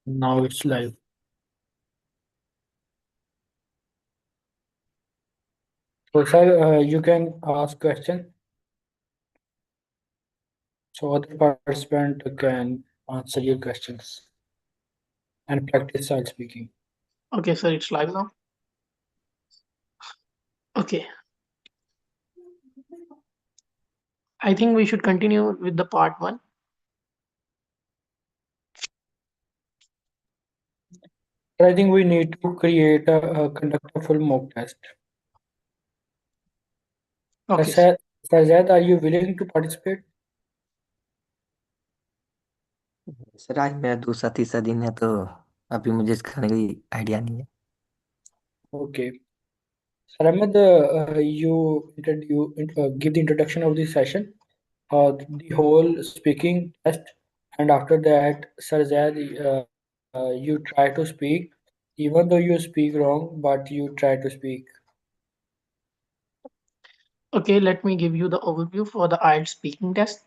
Now it's live. So, sir, you can ask question so other participant can answer your questions and practice style speaking. Okay, sir, it's live now. Okay, I think we should continue with the part one. But I think we need to create conduct a full mock test. Okay, Sir, Sajad, are you willing to participate? Sir आज मेरा दूसरा तीसरा दिन है तो अभी मुझे सिखाने का आइडिया नहीं है। Okay. Sir Ahmed, give the introduction of the session, the whole speaking test, and after that, Sir Zaid, you try to speak, even though you speak wrong, but you try to speak. okay, let me give you the overview for the IELTS speaking test.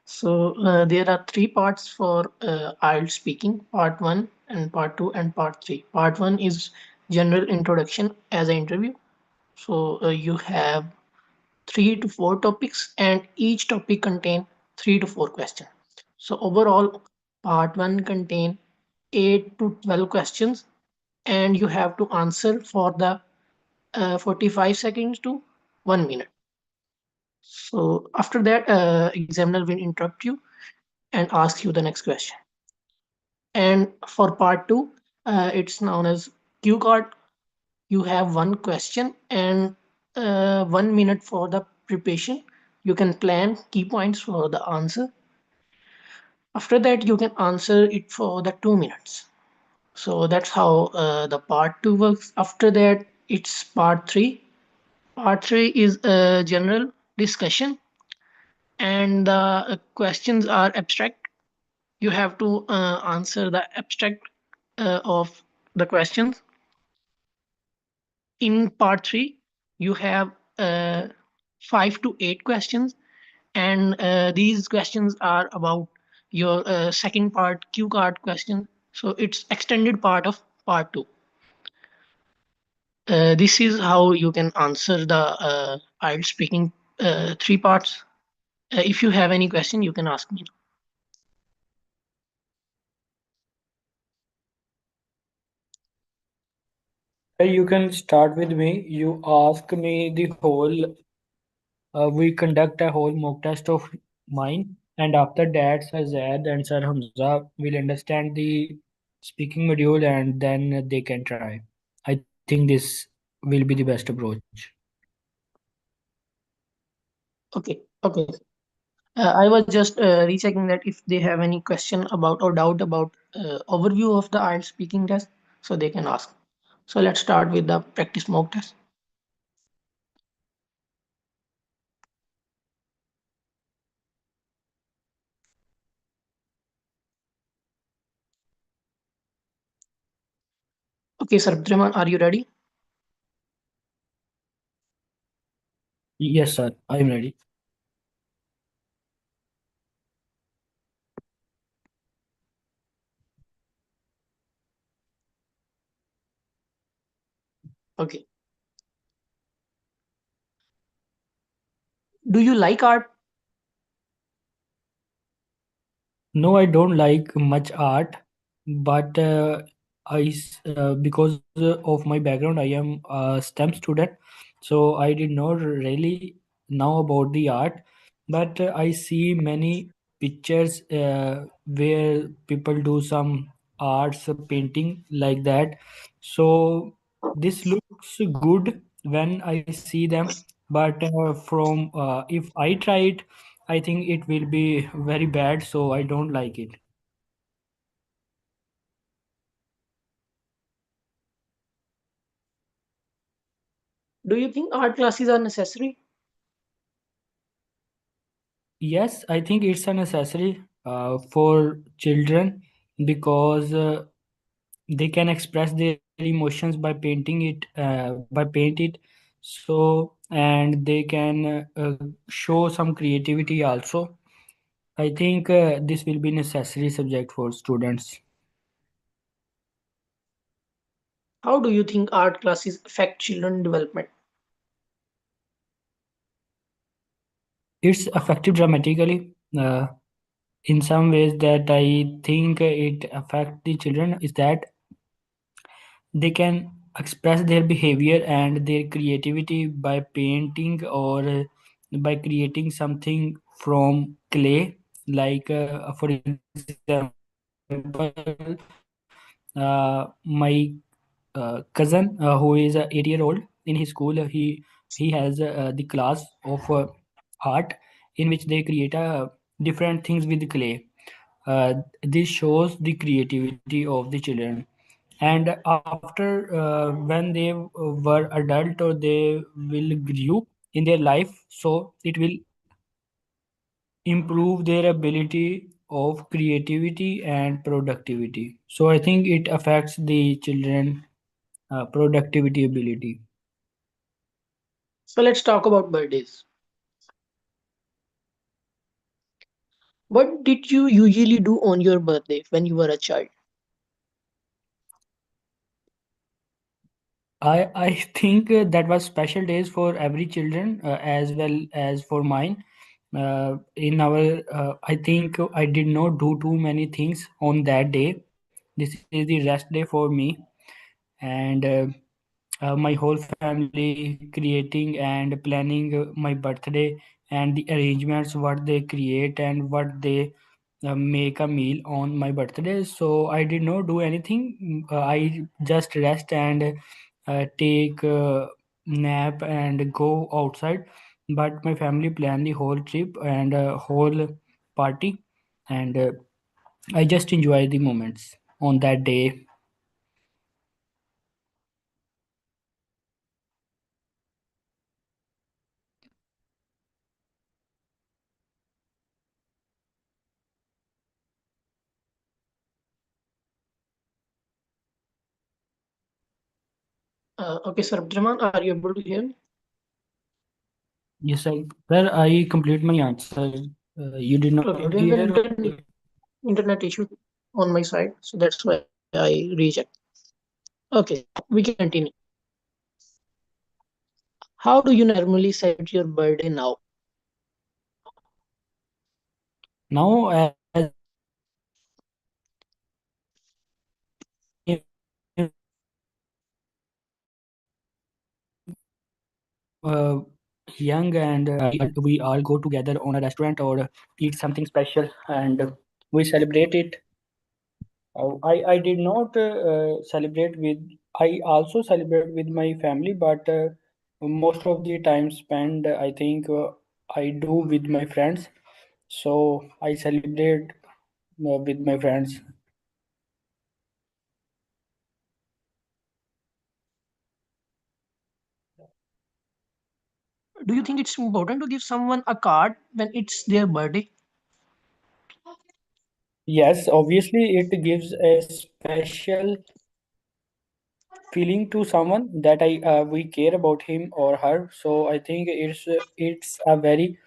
So there are three parts for IELTS speaking, part one and part two and part three. Part one is general introduction as an interview. So you have 3 to 4 topics and each topic contain 3 to 4 questions. So overall, part one contain 8 to 12 questions and you have to answer for the 45 seconds to 1 minute. So after that, examiner will interrupt you and ask you the next question. And for part two, it's known as Q card. You have one question and 1 minute for the preparation. You can plan key points for the answer. After that, you can answer it for the 2 minutes. So that's how the part two works. After that, it's part three. Part three is a general discussion, and the questions are abstract. You have to answer the abstract of the questions. In part three, you have 5 to 8 questions, and these questions are about your second part Q card question. So it's extended part of part two. This is how you can answer the IELTS speaking three parts. If you have any question, you can ask me. You can start with me. You ask me the whole. We conduct a whole mock test of mine, and after that, Sir Zaid and Sir Hamza will understand the speaking module, and then they can try. I think this will be the best approach. Okay, okay. I was just rechecking that if they have any question about or doubt about overview of the IELTS speaking test, so they can ask. So let's start with the practice mock test. Okay, Sir Abdurrahman, are you ready? Yes, sir. I am ready. Okay. Do you like art? No, I don't like much art, but because of my background, I am a STEM student, so I did not really know about the art. But I see many pictures where people do some arts, painting like that. So this looks good when I see them, but if I try it, I think it will be very bad, so I don't like it. Do you think art classes are necessary? Yes, I think it's a necessary for children because they can express their emotions by painting it. So, and they can show some creativity also. I think this will be necessary subject for students. How do you think art classes affect children development? It's effective dramatically. In some ways that I think it affects the children is that they can express their behavior and their creativity by painting or by creating something from clay. Like, for example, my cousin who is 8 year old, in his school he has the class of art in which they create different things with clay. This shows the creativity of the children, and after when they were adult or they will grew in their life, so it will improve their ability of creativity and productivity. So I think it affects the children productivity ability. So let's talk about birthdays. What did you usually do on your birthday when you were a child? I think that was special days for every children as well as for mine. In our I think I did not do too many things on that day. This is the rest day for me, and my whole family creating and planning my birthday and the arrangements what they create and what they make a meal on my birthday. So I did not do anything. I just rest and take nap and go outside. But my family planned the whole trip and whole party, and I just enjoy the moments on that day. Okay, sir Abdurrahman, are you able to hear me? Yes, sir, I complete my answer. You did not Okay, hear there's or an internet issue on my side, so that's why I rechecked. Okay, we can continue. How do you normally celebrate your birthday now? now, as I am young and we all go together on a restaurant or eat something special and we celebrate it. I did not celebrate with. I also celebrate with my family, but most of the time spent, I think I do with my friends. So I celebrate with my friends. Do you think it's important to give someone a card when it's their birthday? Yes, obviously it gives a special feeling to someone that I we care about him or her. So I think it's a very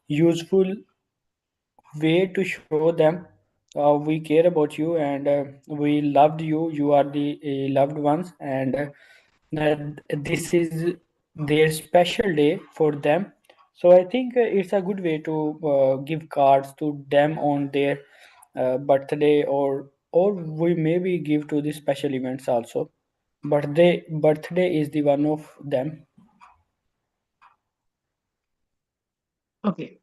useful way to show them we care about you and we loved you. You are the loved ones, and this is their special day for them. So I think it's a good way to give cards to them on their birthday, or we maybe give to the special events also. Birthday is the one of them. Okay.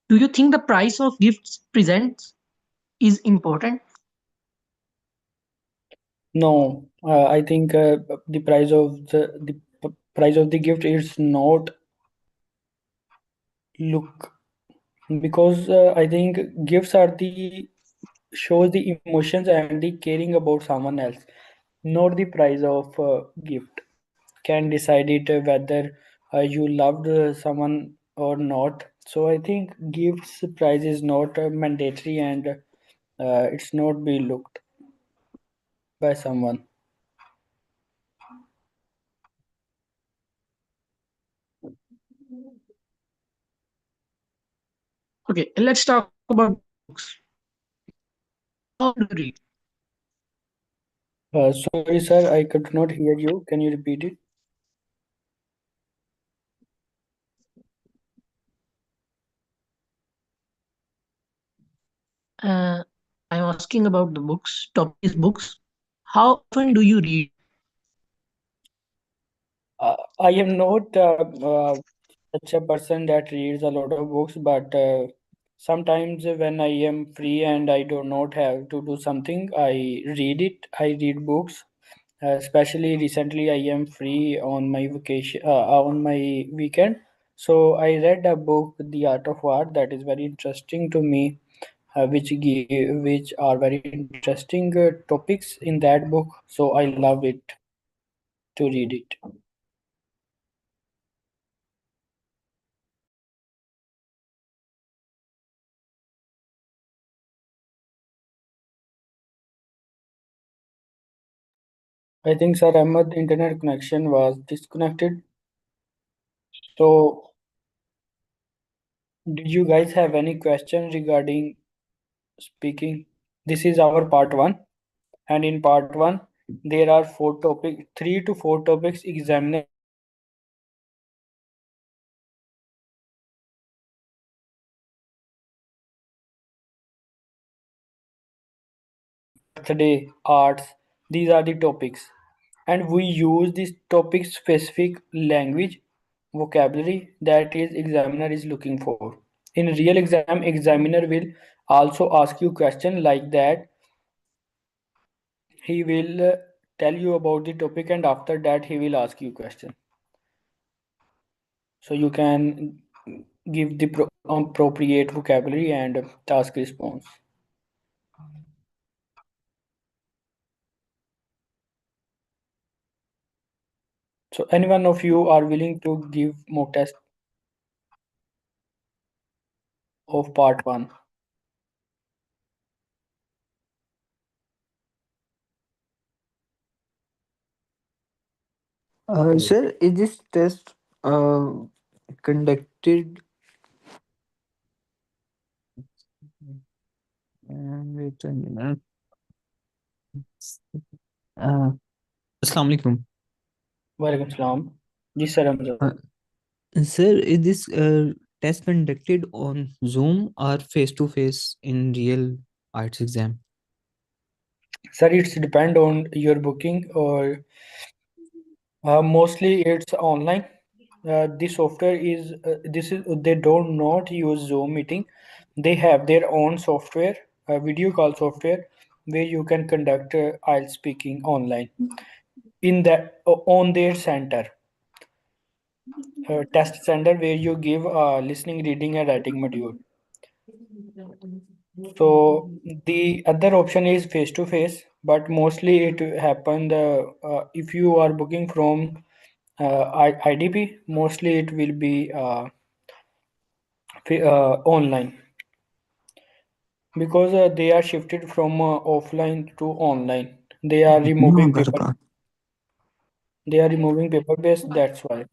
Do you think the price of gifts presents is important? No, I think the price of the price of the gift is not look, because I think gifts are the shows the emotions and the caring about someone else, not the price of gift can decide it whether you loved someone or not. So I think gifts price is not mandatory, and it's not be looked by someone. Okay, let's talk about books. How often do you read? Sorry, sir, I could not hear you. Can you repeat it? Uh, I'm asking about the books. Topic is books. How often do you read? I am not such a person that reads a lot of books, but sometimes when I am free and I do not have to do something, I read it. I read books. Especially recently, I am free on my vacation, on my weekend. So I read a book, The Art of War, that is very interesting to me, which are very interesting topics in that book. So I love it to read it. I think Sir Ahmed internet connection was disconnected. So did you guys have any question regarding speaking? This is our part one, and in part one there are four topics, 3 to 4 topics examiner will ask you questions like birthday, arts. These are the topics, and we use this topic specific language vocabulary that is examiner is looking for. In real exam, examiner will also ask you question like that. He will tell you about the topic, and after that he will ask you question, so you can give the appropriate vocabulary and task response. So any one of you are willing to give mock test of part one? Sir, is this test conducted? Wait a minute. Uh, Assalamu alaikum. Walaikum salam. Ji sir, Hamza. Uh, Sir, is this test conducted on Zoom or face to face in real arts exam? Sir, it's depend on your booking, or mostly it's online. This software is this is they don't not use Zoom meeting. They have their own software, video call software, where you can conduct IELTS speaking online in that on their center, test center, where you give listening, reading, and writing module. So the other option is face to face, but mostly it happen if you are booking from IDP, mostly it will be online, because they are shifted from offline to online. They are No, removing paper. Garka. They are removing paper based. That's why.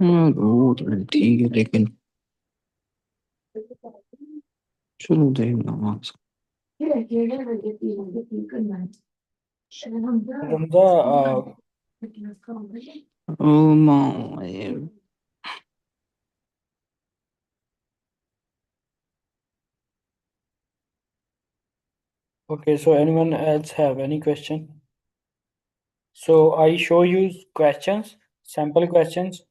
वो तो ठीक है लेकिन चलो देखना वहाँ से। Ramza, Oh my. okay. So anyone else have any question? So I show you questions, sample questions,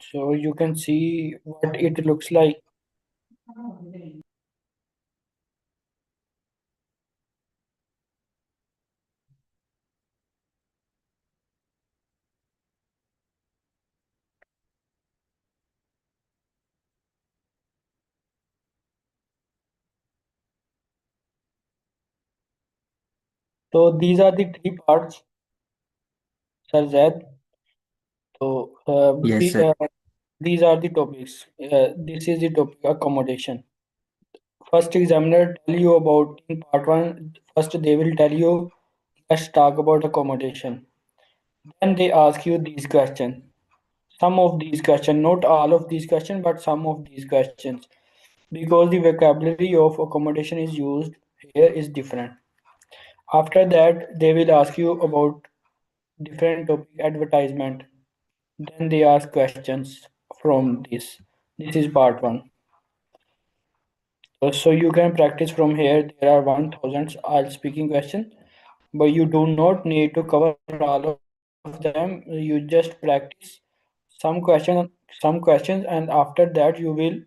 so you can see what it looks like. So these are the 3 parts, Sir Zaid. So Yes, sir. these are the topics. This is the topic accommodation. First examiner tell you about in part one. First they will tell you, let's talk about accommodation. Then they ask you these questions. Some of these questions, not all of these questions, but some of these questions. because the vocabulary of accommodation is used here is different. After that, they will ask you about different topic advertisement. Then they ask questions from this. This is part one. So you can practice from here. There are 1000 all speaking questions, but you do not need to cover all of them. You just practice some questions, and after that you will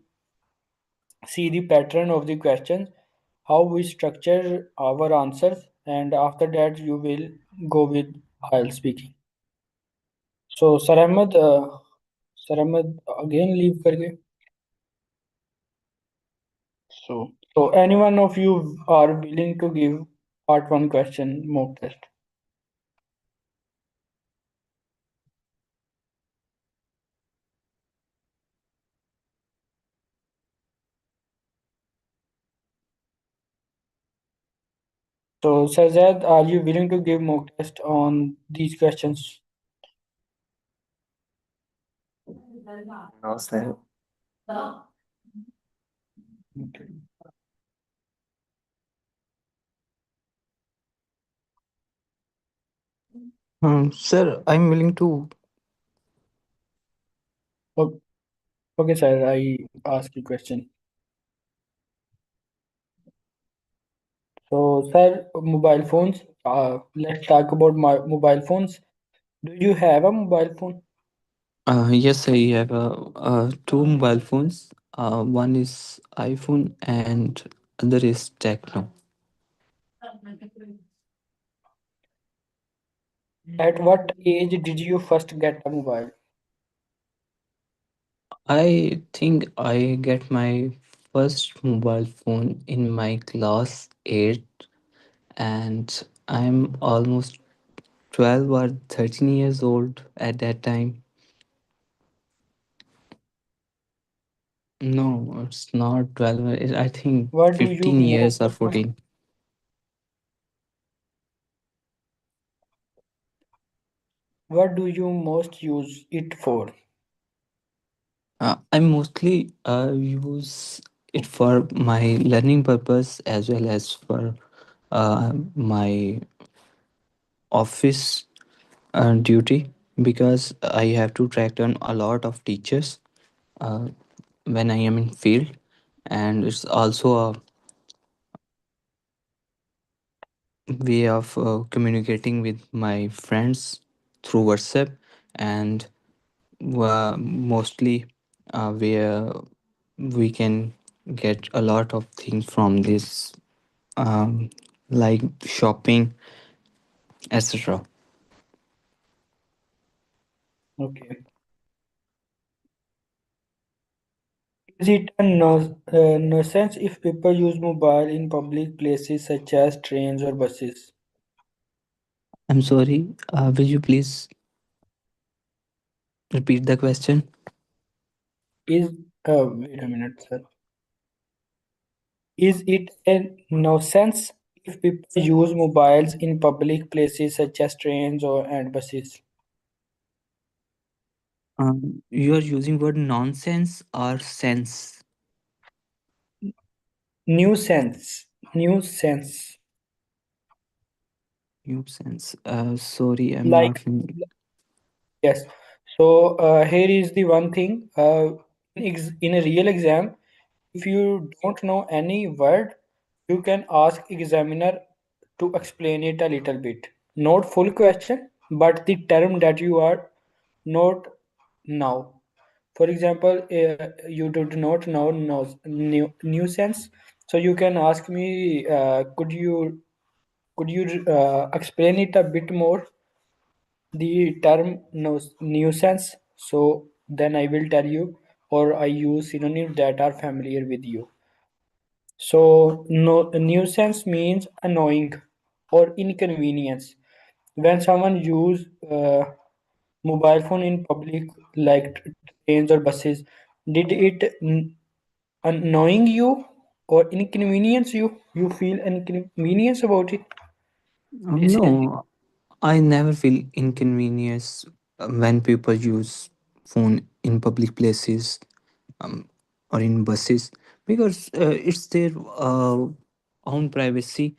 see the pattern of the questions, how we structure our answers, and after that you will go with IELTS speaking. So Sir Ahmed again leave करके. So any one of you are willing to give part one question mock test? So Sajad, are you willing to give mock test on these questions? No, sir. Okay. Sir, I'm willing to. O- Okay, sir, I ask you question. So, sir, mobile phones. Let's talk about my mobile phones. Do you have a mobile phone? Yes, I have two mobile phones. One is iPhone and other is Techno. At what age did you first get a mobile? I think I get my first mobile phone in my class 8, and I'm almost 12 or 13 years old at that time. No, it's not 12. I think What do you 15 years or most 14. what do you most use it for? I mostly use it for my learning purpose as well as for my office duty, because I have to track down a lot of teachers uh, when I am in field, and it's also a way of communicating with my friends through WhatsApp, and mostly where we can get a lot of things from this, um, like shopping, etc. Okay. Is it a nuisance if people use mobile in public places such as trains or buses? I'm sorry, will you please repeat the question? Is wait a minute, sir. Is it a nuisance if people use mobiles in public places such as trains or and buses? You are using word nonsense or sense? Nuisance, nuisance. You sense. Sorry, I'm Like not familiar. yes. So here is the one thing. In a real exam, if you don't know any word, you can ask examiner to explain it a little bit. Not full question, but the term that you are not now. For example, you do not know nuisance, so you can ask me, could you explain it a bit more? The term nuisance. So then I will tell you, or I use synonyms that are familiar with you. So no, nuisance means annoying or inconvenience. When someone use mobile phone in public, like trains or buses, did it annoying you or inconvenience you? You feel inconvenience about it? This is No, I never feel inconvenience when people use phone in public places. or in buses, because it's their own privacy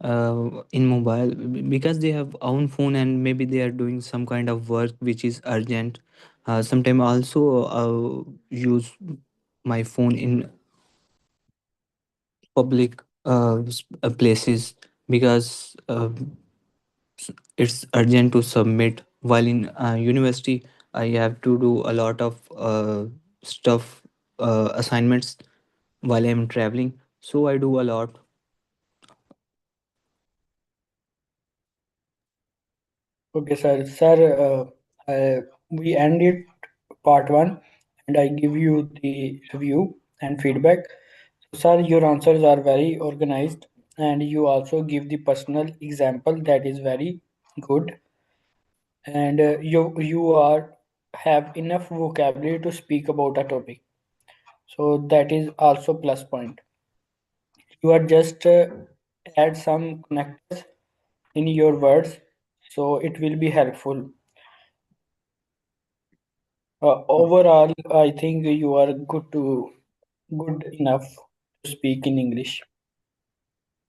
in mobile, because they have own phone and maybe they are doing some kind of work which is urgent. Sometimes also use my phone in public places, because it's urgent to submit. While in university, I have to do a lot of stuff, assignments, while I'm traveling, so I do a lot. Okay, sir. Sir, we ended part one, and I give you the review and feedback. So, sir, your answers are very organized, and you also give the personal example that is very good. And you are have enough vocabulary to speak about a topic. So that is also plus point. You are just add some connectors in your words, so it will be helpful. Overall, I think you are good enough to speak in English.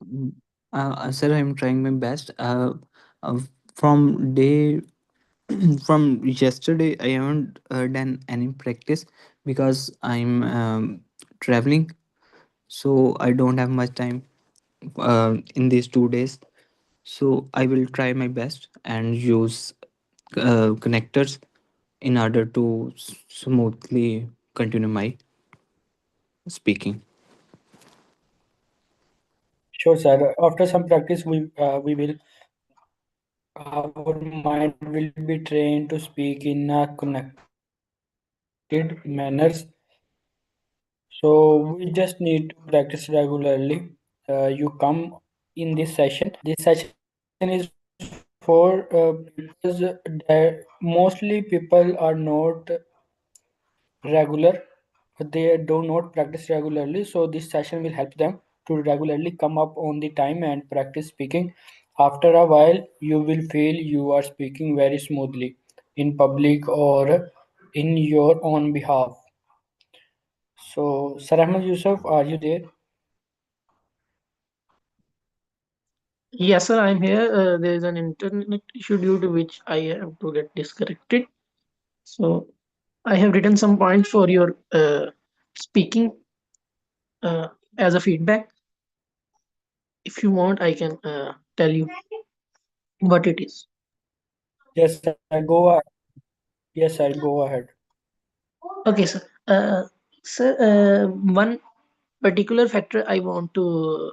Mm, Sir, I'm trying my best. Uh, from day from yesterday, I haven't done any practice because I'm traveling, so I don't have much time in these 2 days. So I will try my best and use connectors in order to smoothly continue my speaking. Sure, sir. After some practice, we will our mind will be trained to speak in a connected manners. So we just need to practice regularly. You come in this session. This session is for because mostly people are not regular. They do not practice regularly. So this session will help them to regularly come up on the time and practice speaking. After a while, you will feel you are speaking very smoothly in public or in your own behalf. So, Sir Ahmed Yusuf, are you there? Yes, sir, I'm here. There is an internet issue due to which I have to get disconnected. So I have written some points for your speaking as a feedback. If you want, I can tell you what it is. Yes, sir. Go ahead. Yes, sir. Go ahead. Okay, sir. Sir, one particular factor I want to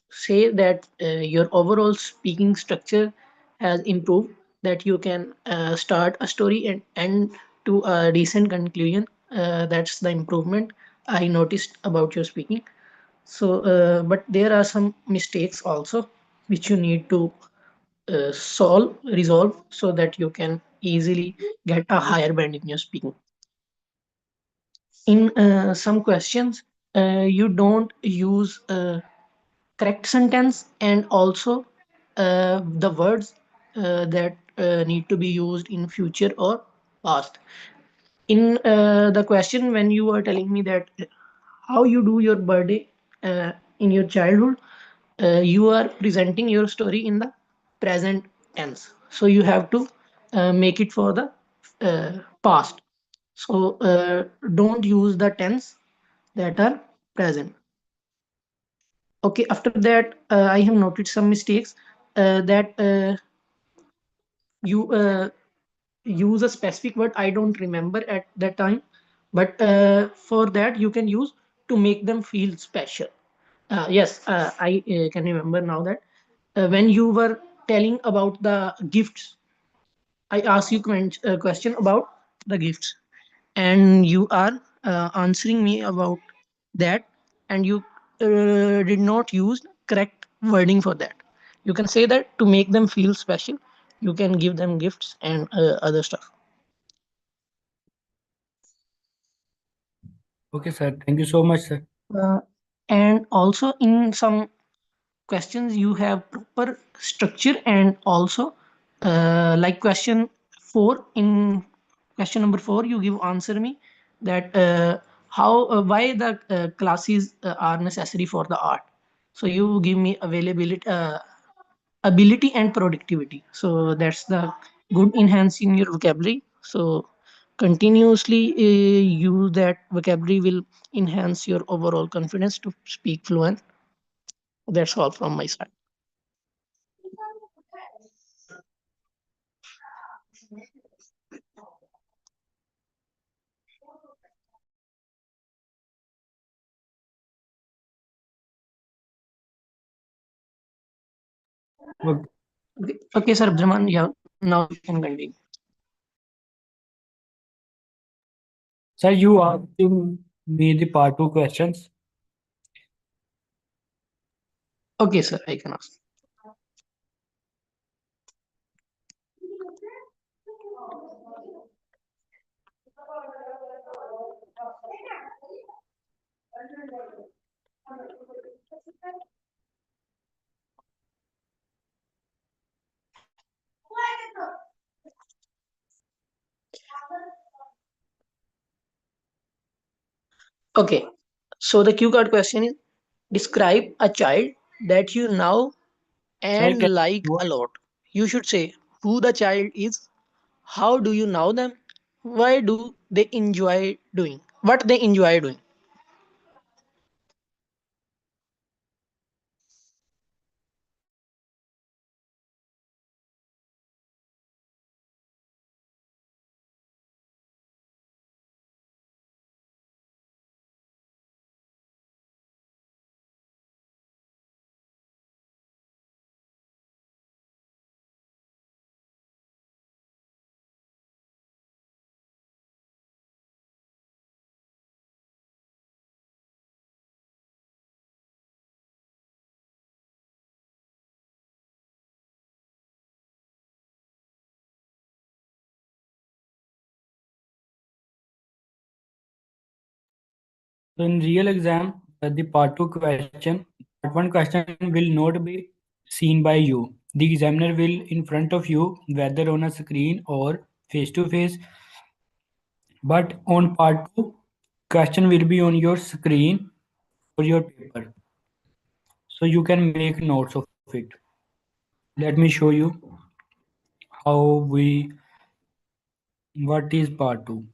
say that your overall speaking structure has improved, that you can start a story and end to a decent conclusion. That's the improvement I noticed about your speaking. So but there are some mistakes also which you need to resolve, so that you can easily get a higher band in your speaking. In some questions, you don't use correct sentence, and also the words that need to be used in future or past. In the question when you were telling me that how you do your birthday in your childhood, you are presenting your story in the present tense, so you have to make it for the past. So don't use the tense that are present. Okay, after that, I have noted some mistakes that you use a specific word I don't remember at that time, but for that you can use to make them feel special. Yes, I can remember now that when you were telling about the gifts, I asked you a question about the gifts, and you are answering me about that, and you did not use correct wording for that. You can say that to make them feel special, you can give them gifts and other stuff. Okay, sir. Thank you so much, sir. Uh, and also in some questions you have proper structure, and also like question 4, in question number 4 you give answer me that how why the classes are necessary for the art. So you give me availability, ability and productivity. So that's the good enhancing your vocabulary. So continuously use that vocabulary will enhance your overall confidence to speak fluent. That's all from my side. Okay. Okay, sir Abdurrahman, yeah, now you can continue. Sir, you asking me the part two questions. Okay, sir, I can ask. Okay, so the Q card question is, describe a child that you know Sir, and can like you a lot. You should say who the child is, how do you know them, why do they enjoy doing, what they enjoy doing. so in real exam, the part two question, part one question will not be seen by you. The examiner will in front of you, whether on a screen or face to face. But on part two, question will be on your screen or your paper, so you can make notes of it. Let me show you how we what is part two.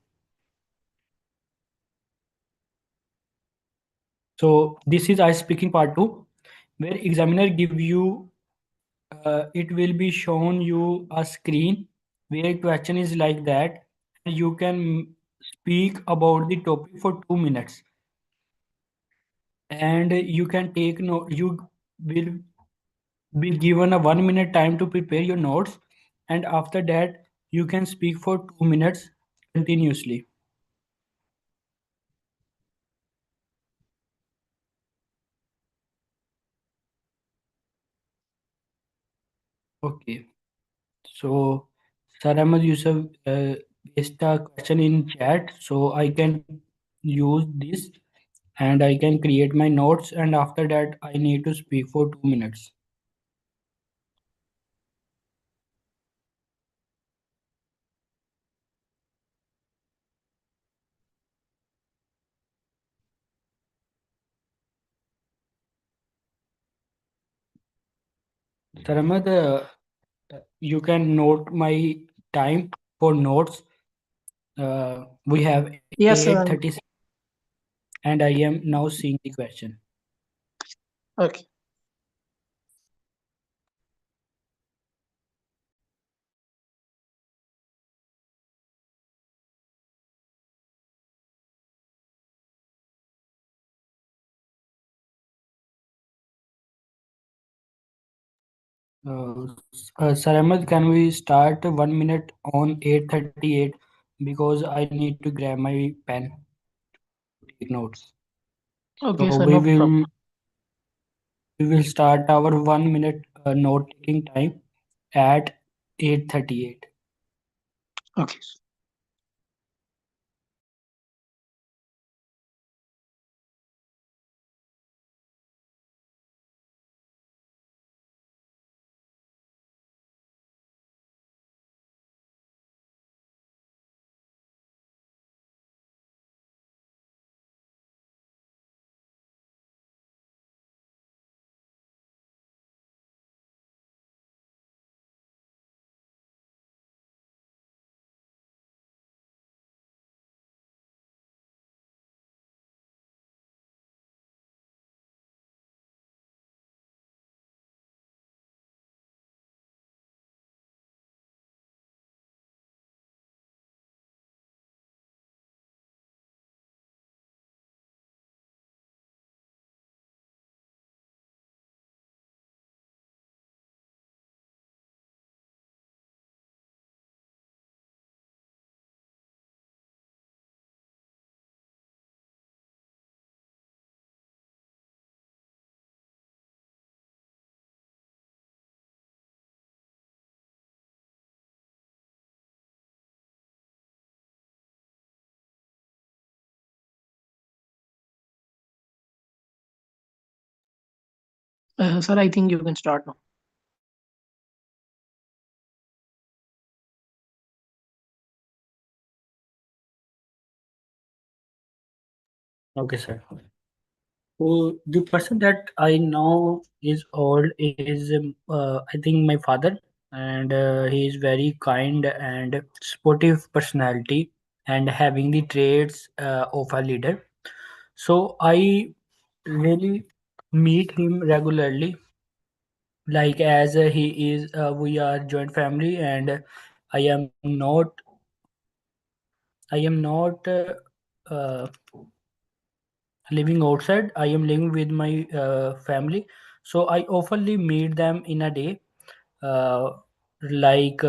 So this is I speaking part two, where examiner give you it will be shown you a screen where question is like that, and you can speak about the topic for 2 minutes, and you can take note. You will be given a 1 minute time to prepare your notes, and after that you can speak for 2 minutes continuously. Okay. So, Sir Ahmed Yusuf placed a question in chat, so I can use this and I can create my notes, and after that I need to speak for 2 minutes. Sir Ahmed, you can note my time for notes. We have Yes, 8:36, and I am now seeing the question. okay. Uh, Sir Ahmed, can we start 1 minute on 8:38 because I need to grab my pen to take notes. Okay, So sir, no problem. we will start our 1 minute note taking time at 8:38. Okay. Sir, I think you can start now. Okay, sir. So the person that I know is old is I think my father, and he is very kind and sportive personality and having the traits of a leader. So I really meet him regularly, like as he is we are joint family, and I am not I am not uh, living outside. I am living with my family, so I oftenly meet them in a day. Uh, like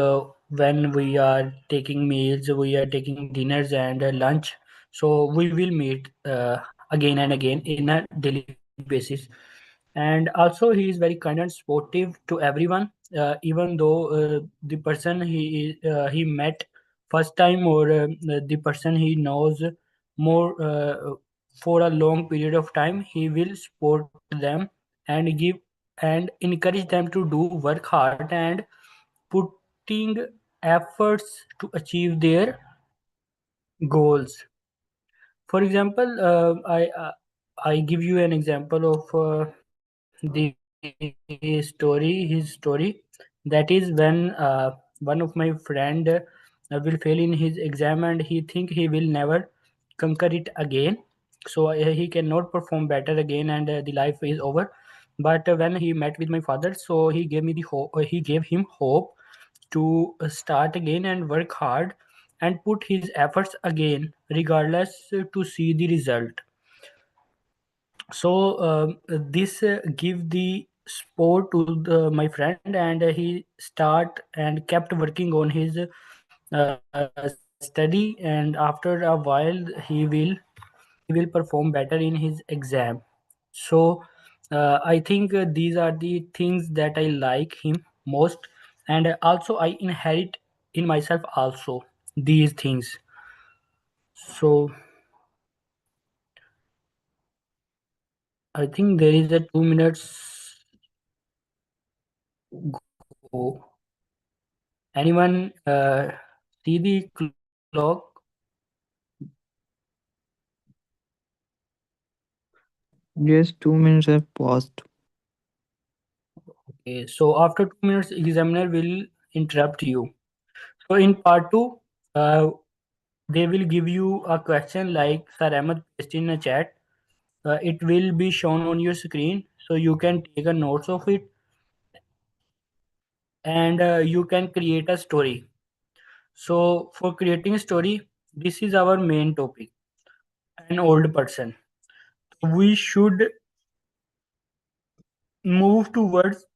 when we are taking meals, we are taking dinners and lunch. So we will meet again and again in a daily basis. And also, he is very kind and supportive to everyone, even though the person he met first time, or the person he knows more for a long period of time, he will support them and give and encourage them to do work hard and putting efforts to achieve their goals. For example, I give you an example of his story. That is when one of my friend will fail in his exam, and he think he will never conquer it again. So he cannot perform better again, and the life is over. But when he met with my father, so he gave me the hope. He gave him hope to start again and work hard and put his efforts again, regardless to see the result. So this give the support to my friend, and he start and kept working on his study, and after a while he will perform better in his exam. So I think these are the things that I like him most, and also I inherit in myself also these things. So I think there is a 2 minutes go. Anyone see the clock? Yes, 2 minutes have passed. Okay, so after 2 minutes, examiner will interrupt you. So in part two, uh, they will give you a question like Sir Ahmed placed in a chat. It will be shown on your screen, so you can take a notes of it, and you can create a story. So for creating a story, this is our main topic. An old person. We should move towards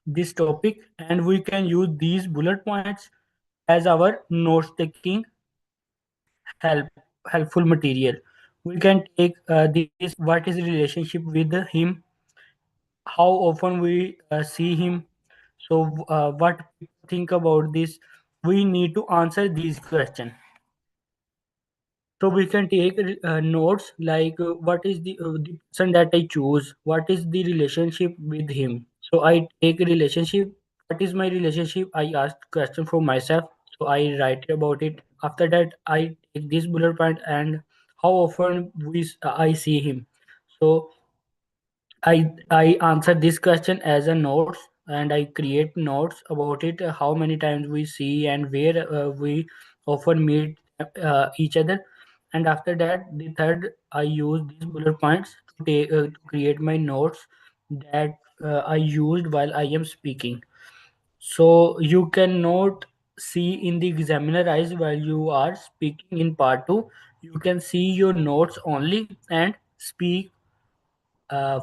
this topic, and we can use these bullet points as our notes taking help helpful material. We can take this, what is the relationship with him, how often we see him, so what people think about this. We need to answer these questions. So we can take notes like what is the person that I choose, what is the relationship with him. So I take a relationship, what is my relationship, I ask question for myself, so I write about it. After that I take this bullet point, and how often I see him. So I answer this question as a notes, and I create notes about it, how many times we see and where we often meet each other. And after that, the third, I use these bullet points to create my notes that I used while I am speaking. So you cannot see in the examiner eyes while you are speaking in part 2. You can see your notes only and speak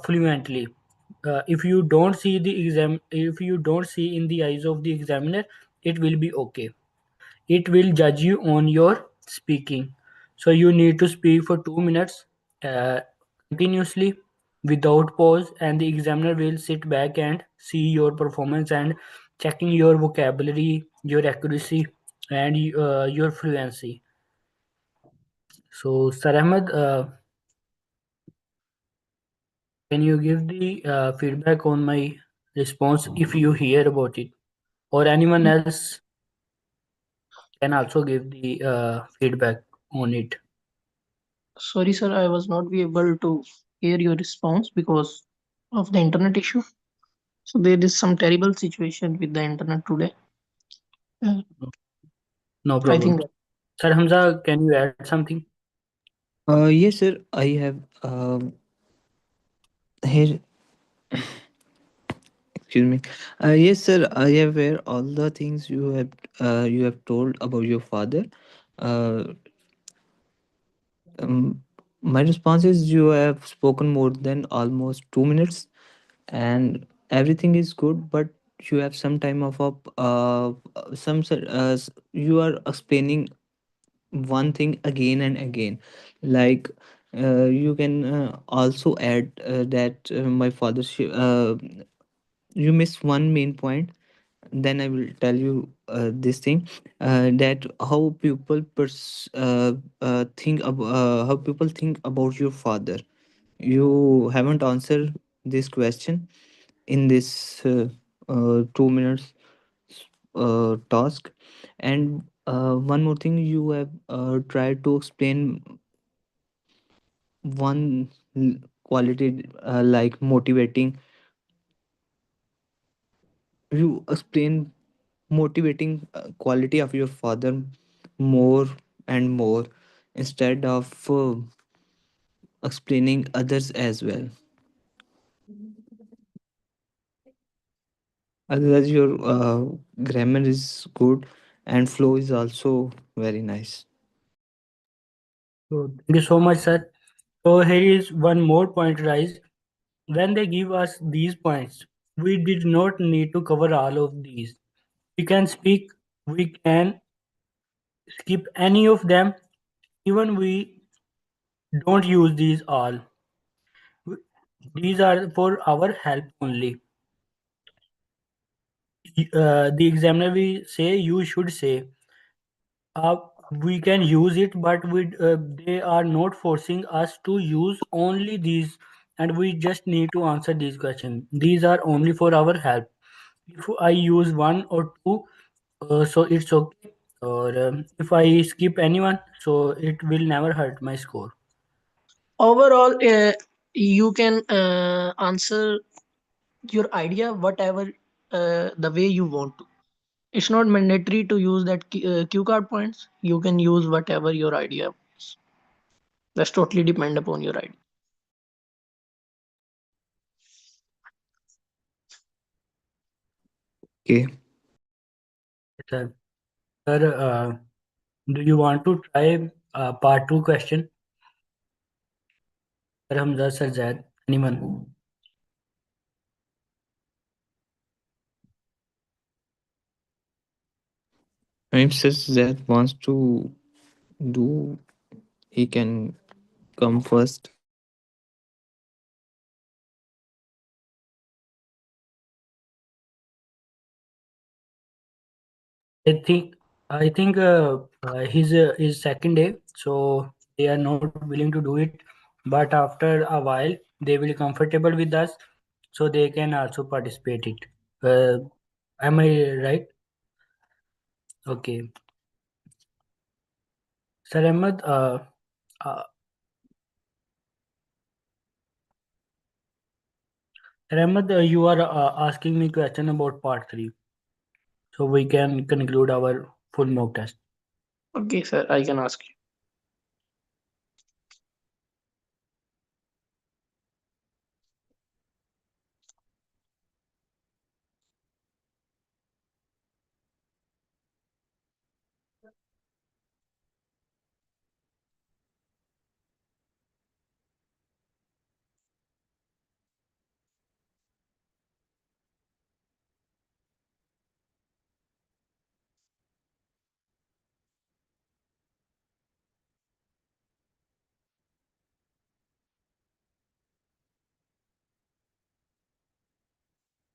fluently. If you don't see the exam, if you don't see in the eyes of the examiner, it will be okay. It will judge you on your speaking. So you need to speak for 2 minutes uh, continuously without pause, and the examiner will sit back and see your performance and checking your vocabulary, your accuracy, and your fluency. So, Sir Ahmed, Can you give the feedback on my response if you hear about it, or anyone else can also give the feedback on it? Sorry, sir, I was not be able to hear your response because of the internet issue. So there is some terrible situation with the internet today. Uh, No I problem. think that. Sir Hamza, can you add something? Yes, sir. I have here. Excuse me. Yes, sir. I am aware all the things you have told about your father. Uh, my response is you have spoken more than almost 2 minutes, and everything is good. But you have some time of up. You are explaining one thing again and again, like you can also add that my father. You miss one main point, then I will tell you this thing, that how people think about your father. You haven't answered this question in this 2 minutes task. And one more thing, you have tried to explain one quality, like motivating. You explain motivating quality of your father more and more, instead of explaining others as well. Otherwise your grammar is good and flow is also very nice. So thank you so much, sir. So here is one more point rise. When they give us these points, we did not need to cover all of these. We can speak, we can skip any of them, even we don't use these all. These are for our help only. The examiner will say you should say. Uh, we can use it, but they are not forcing us to use only these, and we just need to answer these questions. These are only for our help. If I use one or two, so it's okay. Or if I skip anyone, so it will never hurt my score. Overall, you can answer your idea whatever the way you want to. It's not mandatory to use that cue card points. You can use whatever your idea is. That's totally depend upon your idea. Okay. Sir, sir, do you want to try part two question? Sir Hamza, Sir Zaid, anyone? If says that wants to do, he can come first. I think his second day, so they are not willing to do it. But after a while, they will comfortable with us, so they can also participate it. Uh, am I right? Okay, Sir Ahmed. Uh, Sir Ahmed, you are asking me question about part three, so we can conclude our full mock test. Okay, sir, I can ask you.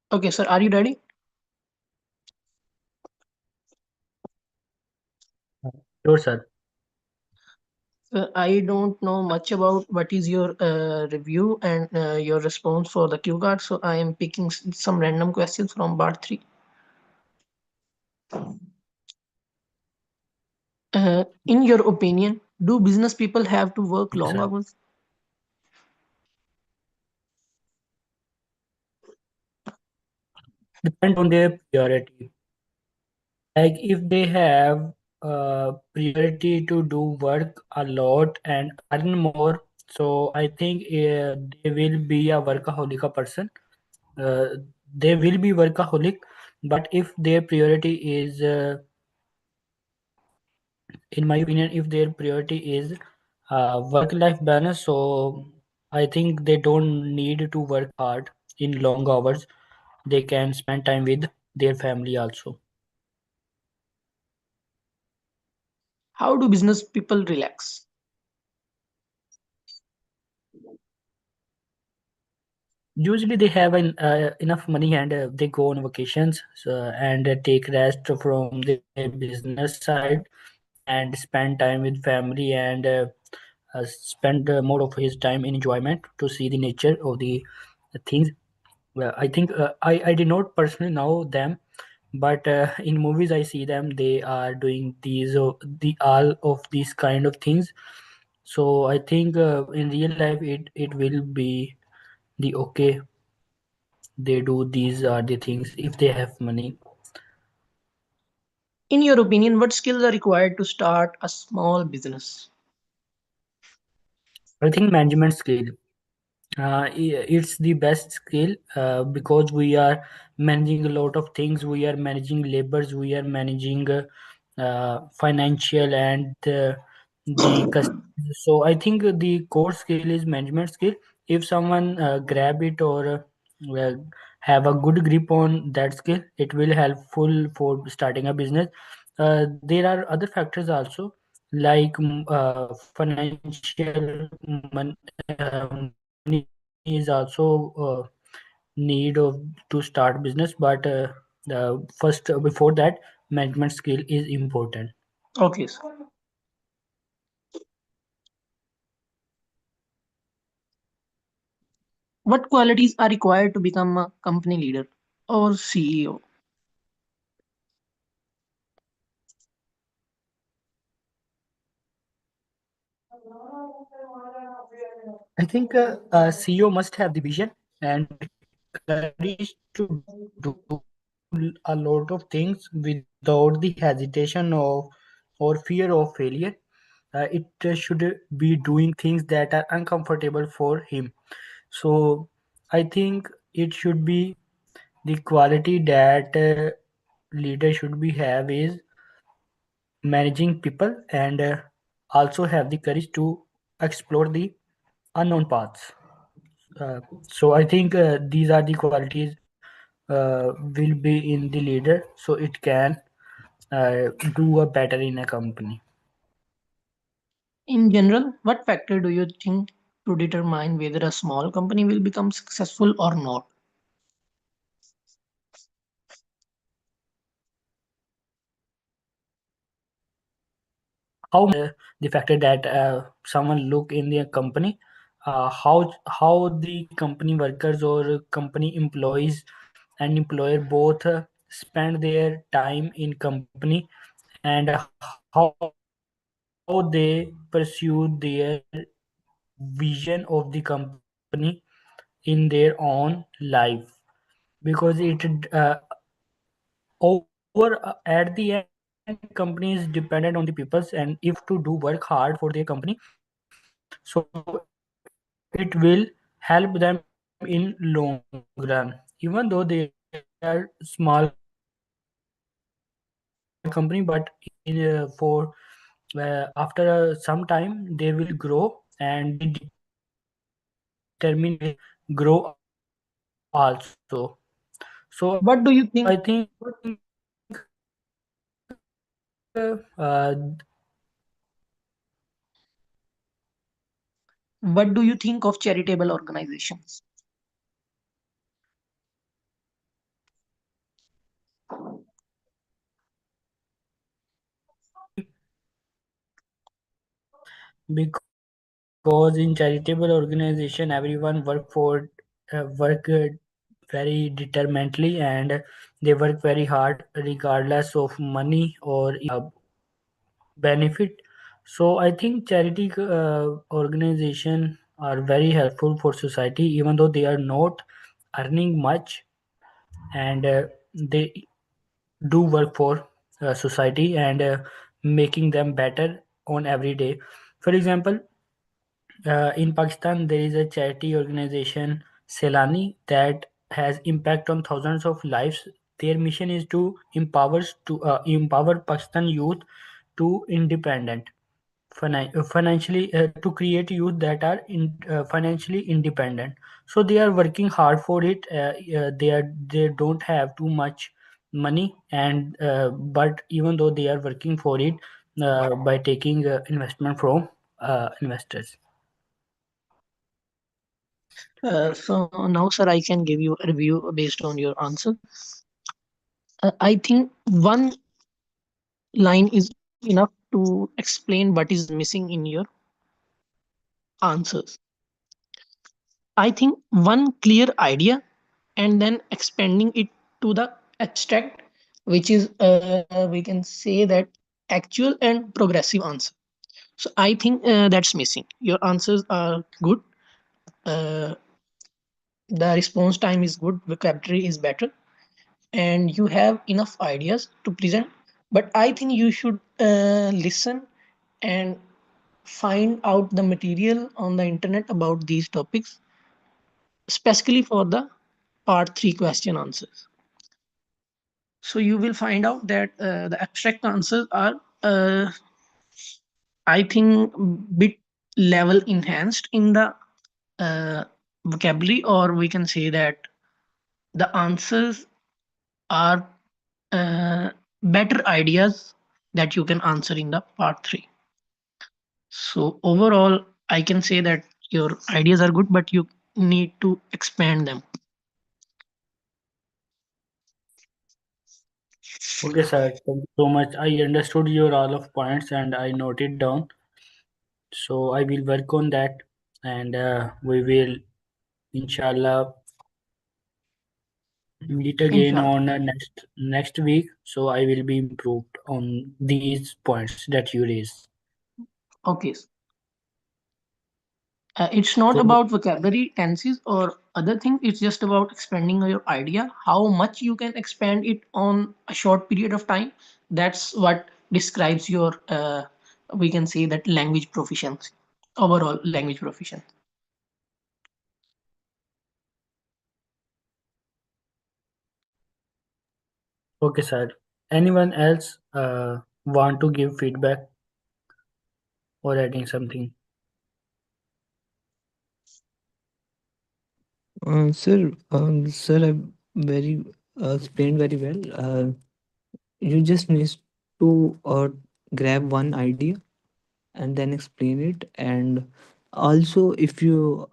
Okay, sir, are you ready? Sure, sir. So I don't know much about what is your review and your response for the Q card. So I am picking some random questions from part 3. In your opinion, do business people have to work long Yes, hours? depend on their priority. Like if they have priority to do work a lot and earn more, so I think they will be a workaholic a person. Uh, they will be workaholic, but if their priority is, in my opinion, if their priority is work-life balance, so I think they don't need to work hard in long hours. They can spend time with their family also. How do business people relax? Usually they have enough money and they go on vacations, so, and take rest from their business side and spend time with family and spend more of his time in enjoyment to see the nature of the things. I think I did not personally know them, but in movies I see them. They are doing the all of these kind of things. So I think in real life it will be the okay. They do these are the things if they have money. In your opinion, what skills are required to start a small business? I think management skill. It's the best skill because we are managing a lot of things. We are managing labors, we are managing financial and the customers. So I think the core skill is management skill. If someone grab it or have a good grip on that skill, it will helpful for starting a business. There are other factors also, like financial money is also need of to start business, but first before that, management skill is important. Okay, so what qualities are required to become a company leader or CEO? I think CEO must have the vision and courage to do a lot of things without the hesitation or fear of failure. It should be doing things that are uncomfortable for him. So I think it should be the quality that leader should be have is managing people and also have the courage to explore the unknown paths. So I think these are the qualities will be in the leader, so it can do a better in a company. In general, what factor do you think to determine whether a small company will become successful or not? How the factor that someone look in their company, how the company workers or company employees and employer both spend their time in company, and how they pursue their vision of the company in their own life, because it over at the end company is dependent on the peoples, and if someone have to do work hard for their company, so it will help them in long run, even though they are small company, but after some time they will grow and be determined with grow also. So I think What do you think? What do you think of charitable organizations? because in charitable organization everyone work very determinedly, and they work very hard regardless of money or benefit. So I think charity organization are very helpful for society, even though they are not earning much, and they do work for society, and making them better on every day. For example, in Pakistan, there is a charity organization, Selani, that has impact on thousands of lives. Their mission is to empower Pakistan youth to independent, financially, to create youth that are financially independent. So they are working hard for it. They don't have too much money, and but even though they are working for it by taking investment from investors. So now, sir, I can give you a review based on your answer. I think one line is enough to explain what is missing in your answers. I think one clear idea and then expanding it to the abstract, which is we can say that actual and progressive answer. So I think that's missing. Your answers are good. Uh, the response time is good. Vocabulary is better, and you have enough ideas to present. But I think you should listen and find out the material on the internet about these topics, especially for the part 3 question answers. So you will find out that the abstract answers are, I think, bit level enhanced in the uh, vocabulary, or we can say that the answers are better ideas that you can answer in the part 3. So overall, I can say that your ideas are good, but you need to expand them. Okay, sir. Thank you so much. I understood your all of points and I noted down. So I will work on that, and we will, inshallah, meet again Inshallah. on next week. So I will be improved on these points that you raised. Okay. It's not So about vocabulary, tenses, or other things. It's just about expanding your idea. How much you can expand it on a short period of time. That's what describes your, we can say that language proficiency, overall language proficiency. okay, sir. Anyone else want to give feedback or adding something? Sir, I very explained very well. You just need to grab one idea and then explain it. And also, if you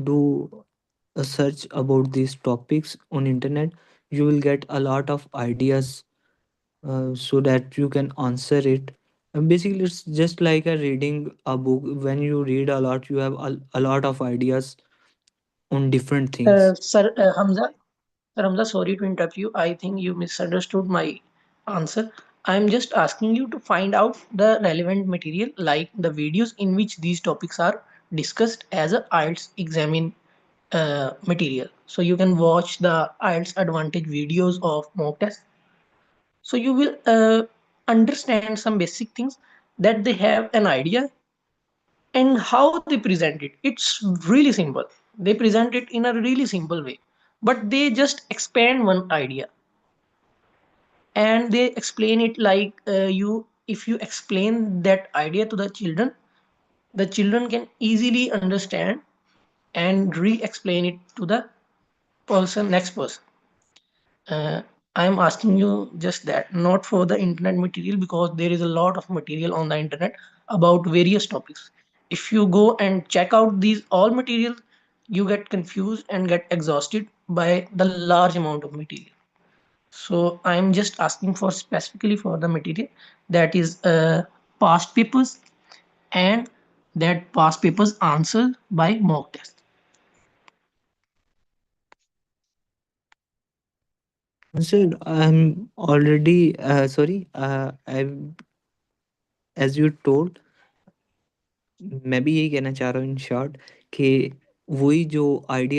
do a search about these topics on internet, you will get a lot of ideas so that you can answer it. And basically, it's just like a reading a book. When you read a lot, you have a lot of ideas on different things. Sir Hamza, sorry to interrupt you. I think you misunderstood my answer. I'm just asking you to find out the relevant material, like the videos in which these topics are discussed as a IELTS examine material. So you can watch the IELTS advantage videos of mock test. So you will understand some basic things, that they have an idea and how they present it. It's really simple. They present it in a really simple way, but they just expand one idea and they explain it like, you if you explain that idea to the children can easily understand and re-explain it to the next person. uh, I'm asking you just that, not for the internet material, because there is a lot of material on the internet about various topics. If you go and check out these all materials, you get confused and get exhausted by the large amount of material. So I'm just asking for specifically for the material that is past papers and that past papers answered by mock test. Sir, I'm already sorry. As you told, मैं भी यही कहना चाह रहा हूँ in short कि वही जो आइडिया